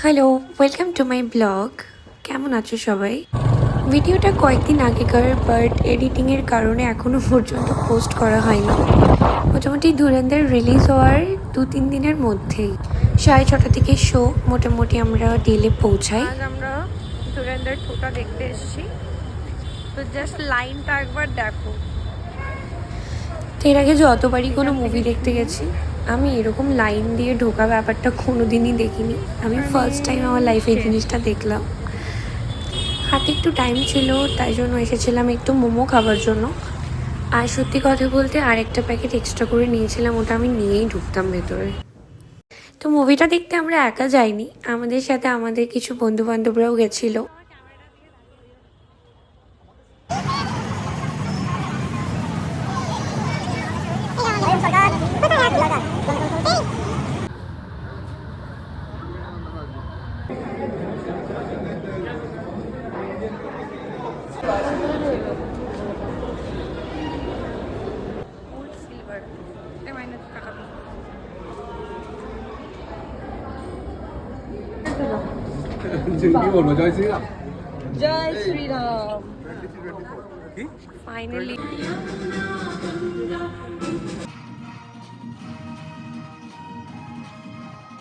Hello, welcome to my blog. কেমন আছো সবাই? ভিডিওটা কয়েকদিন আগেকার, বাট এডিটিংয়ের কারণে এখনও পর্যন্ত পোস্ট করা হয়নি। মোটামুটি ধুরন্ধর রিলিজ হওয়ার 2-3 দিনের মধ্যেই 6:30 থেকে শো। মোটামুটি আমরা ডিলে পৌঁছাই। আজ আমরা ধুরন্ধর 2টা দেখতে এসেছি, তো জাস্ট লাইনটা একবার দেখো। তো এর আগে যতবারই কোনো মুভি দেখতে গেছি, আমি এরকম লাইন দিয়ে ঢোকা ব্যাপারটা কোনোদিনই দেখিনি। আমি ফার্স্ট টাইম আমার লাইফে এই জিনিসটা দেখলাম। হাতে একটু টাইম ছিল, তাই জন্য এসেছিলাম একটু মোমো খাবার জন্য। আর সত্যি কথা বলতে আরেকটা প্যাকেট এক্সট্রা করে নিয়েছিলাম, ওটা আমি নিয়েই ঢুকতাম ভেতরে। তো মুভিটা দেখতে আমরা একা যাইনি, আমাদের সাথে আমাদের কিছু বন্ধু বান্ধবরাও গেছিলো। জয় শ্রীরাম। ফাইনালি